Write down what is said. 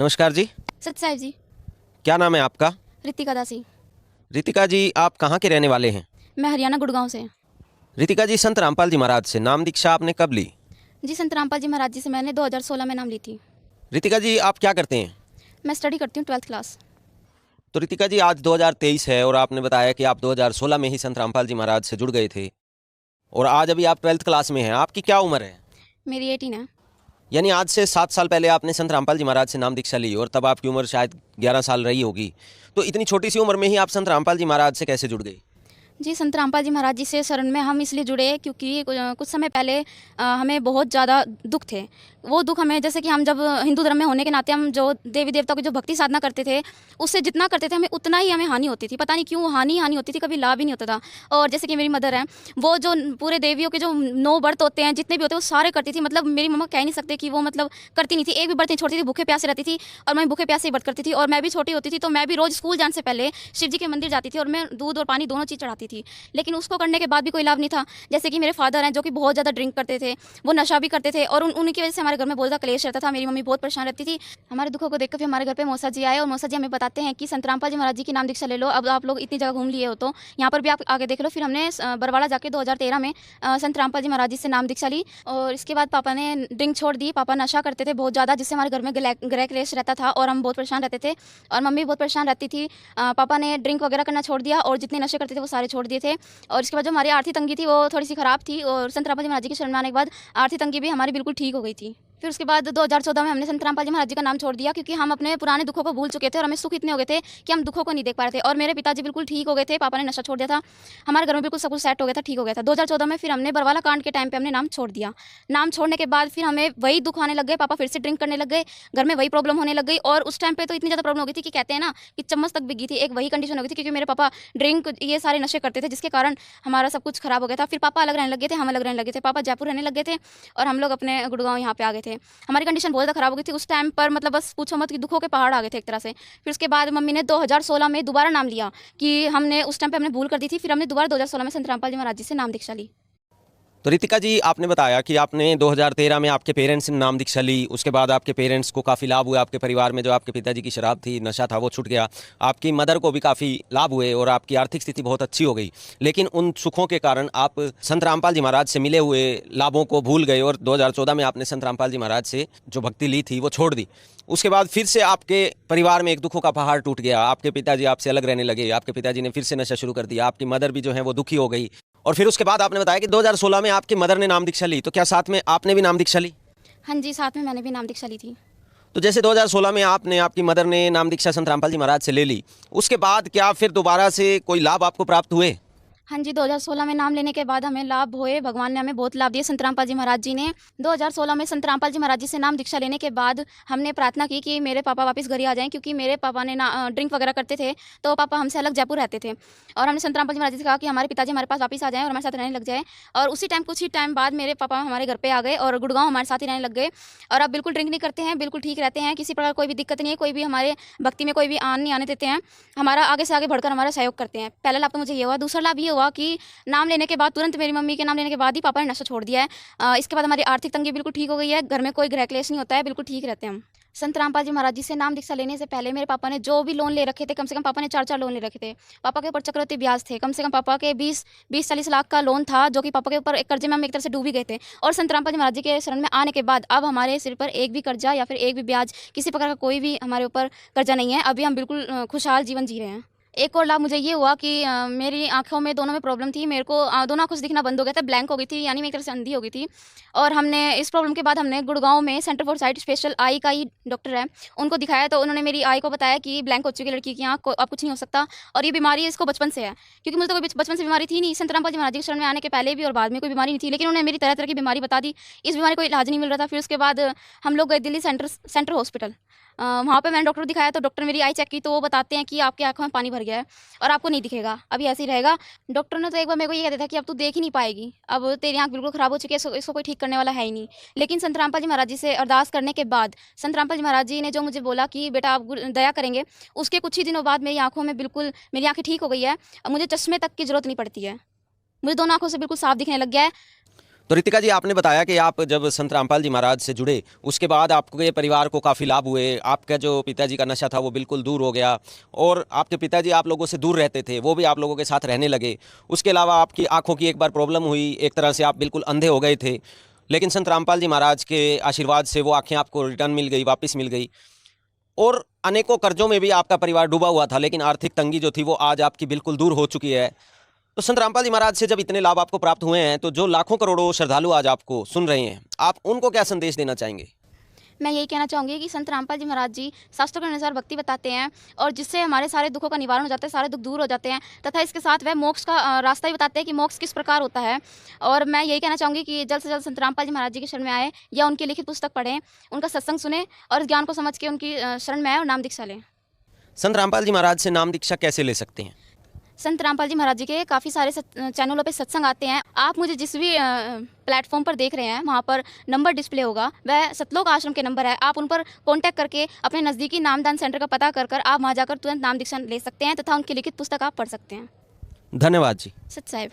नमस्कार जी। सत साहिब जी। क्या नाम है आपका? रितिका दासी। रितिका जी, आप कहाँ के रहने वाले हैं? मैं हरियाणा गुड़गांव से। रितिका जी, संत रामपाल जी महाराज से नाम दीक्षा आपने कब ली? जी, संत रामपाल जी महाराज जी से मैंने 2016 में नाम ली थी। रितिका जी, आप क्या करते हैं? मैं स्टडी करती हूँ 12th क्लास। तो रितिका जी, आज 2023 है और आपने बताया कि आप 2016 में ही संत रामपाल जी महाराज से जुड़ गए थे और आज अभी आप 12th क्लास में हैं। आपकी क्या उम्र है? मेरी 18 है। यानी आज से 7 साल पहले आपने संत रामपाल जी महाराज से नाम दीक्षा ली और तब आपकी उम्र शायद 11 साल रही होगी। तो इतनी छोटी सी उम्र में ही आप संत रामपाल जी महाराज से कैसे जुड़ गए? जी, संत रामपाल जी महाराज जी से शरण में हम इसलिए जुड़े क्योंकि कुछ समय पहले हमें बहुत ज़्यादा दुख थे। वो दुख हमें, जैसे कि हम जब हिंदू धर्म में होने के नाते हम जो देवी देवता की जो भक्ति साधना करते थे, उससे जितना करते थे हमें उतना ही हमें हानि होती थी। पता नहीं क्यों हानि होती थी, कभी लाभ ही नहीं होता था। और जैसे कि मेरी मदर है, वो जो पूरे देवियों के जो 9 व्रत होते हैं, जितने भी होते हैं, वो सारे करती थी। मतलब मेरी मम्मा कह नहीं सकते कि वो मतलब करती नहीं थी। एक भी व्रत नहीं छोड़ती थी, भूखे प्यासे रहती थी। और मैं भूखे प्यासे ही व्रत करती थी। और मैं भी छोटी होती थी तो मैं भी रोज़ स्कूल जाने से पहले शिव जी के मंदिर जाती थी और मैं दूध और पानी दोनों चीज़ चढ़ाती थी। लेकिन उसको करने के बाद भी कोई लाभ नहीं था। जैसे कि मेरे फादर हैं, जो कि बहुत ज़्यादा ड्रिंक करते थे, वो नशा भी करते थे और उन्हीं की वजह से हमारे घर में बहुत ज़्यादा क्लेश रहता था। मेरी मम्मी बहुत परेशान रहती थी। हमारे दुखों को देखकर फिर हमारे घर पे मौसा जी आए और मौसा जी हमें बताते हैं कि संत रामपाल जी महाराज जी की नाम दीक्षा ले लो। अब आप लोग इतनी जगह घूम लिए हो तो यहाँ पर भी आप आगे देख लो। फिर हमने बरवाड़ा जाके 2013 में संत रामपाल जी महाराज जी से नाम दीक्षा ली। और इसके बाद पापा ने ड्रिंक छोड़ दी। पापा नशा करते थे बहुत ज़्यादा, जिससे हमारे घर में ग्रह क्लेश रहता था और हम बहुत परेशान रहते थे और मम्मी बहुत परेशान रहती थी। पापा ने ड्रिंक वगैरह करना छोड़ दिया और जितने नशे करते थे वो सारे छोड़ दिए थे। और इसके बाद जो हमारी आर्थिक तंगी थी वो थोड़ी सी ख़राब थी और संत रामपाल जी महाराज जी की शरण में आने के बाद आर्थिक तंगी भी हमारी बिल्कुल ठीक हो गई थी। फिर उसके बाद 2014 में हमने संत रामपाल जी महाराज जी का नाम छोड़ दिया क्योंकि हम अपने पुराने दुखों को भूल चुके थे और हमें सुख इतने हो गए थे कि हम दुखों को नहीं देख पा रहे थे। और मेरे पिताजी बिल्कुल ठीक हो गए थे, पापा ने नशा छोड़ दिया था, हमारे घर में बिल्कुल सब कुछ सेट हो गया था, ठीक हो गया था। 2014 में फिर हमने बरवाला कांड के टाइम पे हमने नाम छोड़ दिया। नाम छोड़ने के बाद फिर हमें वही दुख आने लग गए, पापा फिर से ड्रिंक करने लग गए, घर में वही प्रॉब्लम होने लग गई। और उस टाइम पे तो इतनी ज़्यादा प्रॉब्लम हो गई थी कि कहते हैं ना कि चम्मच तक बिक गई थी। एक वही कंडीशन हो गई थी क्योंकि मेरे पापा ड्रिंक ये सारे नशे करते थे, जिसके कारण हमारा सब कुछ खराब हो गया था। फिर पापा अलग रहने लगे थे, हम अलग रहने लगे थे। पापा जयपुर रहने लगे थे और हम लोग अपने गुड़गांव यहाँ पे आ गए थे। हमारी कंडीशन बहुत ज़्यादा खराब हो गई थी उस टाइम पर, मतलब बस पूछो मत कि दुखों के पहाड़ आ गए थे एक तरह से। फिर उसके बाद मम्मी ने 2016 में दोबारा नाम लिया कि हमने उस टाइम पे हमने भूल कर दी थी। फिर हमने दोबारा 2016 में संत रामपाल जी महाराज जी से नाम दीक्षा ली। तो रितिका जी, आपने बताया कि आपने 2013 में आपके पेरेंट्स ने नाम दीक्षा ली, उसके बाद आपके पेरेंट्स को काफ़ी लाभ हुए, आपके परिवार में जो आपके पिताजी की शराब थी, नशा था, वो छूट गया, आपकी मदर को भी काफ़ी लाभ हुए और आपकी आर्थिक स्थिति बहुत अच्छी हो गई। लेकिन उन सुखों के कारण आप संत रामपाल जी महाराज से मिले हुए लाभों को भूल गए और 2014 में आपने संत रामपाल जी महाराज से जो भक्ति ली थी वो छोड़ दी। उसके बाद फिर से आपके परिवार में एक दुखों का पहाड़ टूट गया, आपके पिताजी आपसे अलग रहने लगे, आपके पिताजी ने फिर से नशा शुरू कर दिया, आपकी मदर भी जो है वो दुखी हो गई। और फिर उसके बाद आपने बताया कि 2016 में आपकी मदर ने नाम दीक्षा ली, तो क्या साथ में आपने भी नाम दीक्षा ली? हाँ जी, साथ में मैंने भी नाम दीक्षा ली थी। तो जैसे 2016 में आपने, आपकी मदर ने नाम दीक्षा संत रामपाल जी महाराज से ले ली, उसके बाद क्या फिर दोबारा से कोई लाभ आपको प्राप्त हुए? हाँ जी, 2016 में नाम लेने के बाद हमें लाभ हुए। भगवान ने हमें बहुत लाभ दिए, संत रामपाल जी महाराज जी ने। 2016 में संत रामपाल जी महाराज जी से नाम दीक्षा लेने के बाद हमने प्रार्थना की कि मेरे पापा वापस घर ही आ जाएं, क्योंकि मेरे पापा ने ड्रिंक वगैरह करते थे तो पापा हमसे अलग जयपुर रहते थे। और हमने संत रामपाल जी महाराज जी से कहा कि हमारे पिताजी हमारे पास वापस आ जाएँ और हमारे साथ रहने लग जाए। और उसी टाइम कुछ ही टाइम बाद मेरे पापा हमारे घर पर आ गए और गुड़गांव हमारे साथ ही रहने लग गए। और अब बिल्कुल ड्रिंक नहीं करते हैं, बिल्कुल ठीक रहते हैं, किसी प्रकार कोई भी दिक्कत नहीं है, कोई भी हमारे भक्ति में कोई भी आन नहीं आने देते हैं, हमारा आगे से आगे बढ़कर हमारा सहयोग करते हैं। पहला लाभ तो मुझे ये हुआ। दूसरा लाभ ये हुआ कि नाम लेने के बाद तुरंत, मेरी मम्मी के नाम लेने के बाद ही पापा ने नशा छोड़ दिया है। इसके बाद हमारी आर्थिक तंगी बिल्कुल ठीक हो गई है, घर में कोई गृह क्लेश नहीं होता है, बिल्कुल ठीक रहते हैं हम। संत रामपाल जी महाराज जी से नाम दीक्षा लेने से पहले मेरे पापा ने जो भी लोन ले रखे थे, कम से कम पापा ने 4 लोन ले रखे थे। पापा के ऊपर चक्रवृद्धि ब्याज थे, कम से कम पापा के 20-40 लाख का लोन था, जो कि पापा के ऊपर एक कर्जे में हम एक तरह से डूब ही गए थे। और संत रामपाल जी महाराज जी के शरण में आने के बाद अब हमारे सिर पर एक भी कर्जा या फिर एक भी ब्याज, किसी प्रकार का कोई भी हमारे ऊपर कर्जा नहीं है। अभी हम बिल्कुल खुशहाल जीवन जी रहे हैं। एक और लाभ मुझे ये हुआ कि मेरी आँखों में दोनों में प्रॉब्लम थी। मेरे को दोनों आँखों से दिखना बंद हो गया था, ब्लैंक हो गई थी, यानी मैं एक तरह से अंधी हो गई थी। और हमने इस प्रॉब्लम के बाद हमने गुड़गांव में centre for site special I का ही डॉक्टर है, उनको दिखाया। तो उन्होंने मेरी आई को बताया कि ब्लैंक हो चुकी लड़की की आँख को, अब कुछ नहीं हो सकता और ये बीमारी इसको बचपन से है। क्योंकि मुझे तो कोई बचपन से बीमारी थी नहीं, संत रामपाल जी महाराज जी के शरण में आने के पहले भी और बाद में कोई बीमारी नहीं थी, लेकिन उन्होंने मेरी तरह तरह की बीमारी बता दी। इस बीमारी को इलाज नहीं मिल रहा था। फिर उसके बाद हम लोग गए दिल्ली सेंटर हॉस्पिटल। वहाँ पे मैंने डॉक्टर को दिखाया तो डॉक्टर मेरी आई चेक की तो वो बताते हैं कि आपकी आँखों में पानी भर गया है और आपको नहीं दिखेगा, अभी ऐसे ही रहेगा। डॉक्टर ने तो एक बार मेरे को ये कह दिया था कि अब तू देख ही नहीं पाएगी, अब तेरी आँख बिल्कुल ख़राब हो चुकी है, इसको कोई ठीक करने वाला है ही नहीं। लेकिन संत रामपाल जी महाराज जी से अरदास करने के बाद संत रामपाल जी महाराज जी ने जो मुझे बोला कि बेटा आप दया करेंगे, उसके कुछ ही दिनों बाद मेरी आँखों में बिल्कुल, मेरी आँखें ठीक हो गई है। अब मुझे चश्मे तक की ज़रूरत नहीं पड़ती है, मुझे दोनों आँखों से बिल्कुल साफ दिखने लग गया है। तो रितिका जी, आपने बताया कि आप जब संत रामपाल जी महाराज से जुड़े उसके बाद आपके परिवार को काफ़ी लाभ हुए, आपका जो पिताजी का नशा था वो बिल्कुल दूर हो गया और आपके पिताजी आप लोगों से दूर रहते थे, वो भी आप लोगों के साथ रहने लगे। उसके अलावा आपकी आंखों की एक बार प्रॉब्लम हुई, एक तरह से आप बिल्कुल अंधे हो गए थे, लेकिन संत रामपाल जी महाराज के आशीर्वाद से वो आँखें आपको रिटर्न मिल गई, वापस मिल गई। और अनेकों कर्जों में भी आपका परिवार डूबा हुआ था, लेकिन आर्थिक तंगी जो थी वो आज आपकी बिल्कुल दूर हो चुकी है। तो संत रामपाल जी महाराज से जब इतने लाभ आपको प्राप्त हुए हैं, तो जो लाखों करोड़ों श्रद्धालु आज आपको सुन रहे हैं, आप उनको क्या संदेश देना चाहेंगे? मैं यही कहना चाहूँगी कि संत रामपाल जी महाराज जी शास्त्रों के अनुसार भक्ति बताते हैं और जिससे हमारे सारे दुखों का निवारण हो जाता है, सारे दुख दूर हो जाते हैं, तथा इसके साथ वह मोक्ष का रास्ता भी बताते हैं कि मोक्ष किस प्रकार होता है। और मैं यही कहना चाहूँगी कि जल्द से जल्द संत रामपाल जी महाराज जी के शरण में आए या उनकी लिखित पुस्तक पढ़ें, उनका सत्संग सुने और इस ज्ञान को समझ के उनकी शरण में आए और नाम दीक्षा लें। संत रामपाल जी महाराज से नाम दीक्षा कैसे ले सकते हैं? संत रामपाल जी महाराज जी के काफ़ी सारे चैनलों पे सत्संग आते हैं। आप मुझे जिस भी प्लेटफॉर्म पर देख रहे हैं वहाँ पर नंबर डिस्प्ले होगा, वह सतलोक आश्रम के नंबर है। आप उन पर कांटेक्ट करके अपने नज़दीकी नामदान सेंटर का पता कर आप वहाँ जाकर तुरंत नाम दीक्षा ले सकते हैं तथा उनकी लिखित पुस्तक आप पढ़ सकते हैं। धन्यवाद जी। सत साहिब।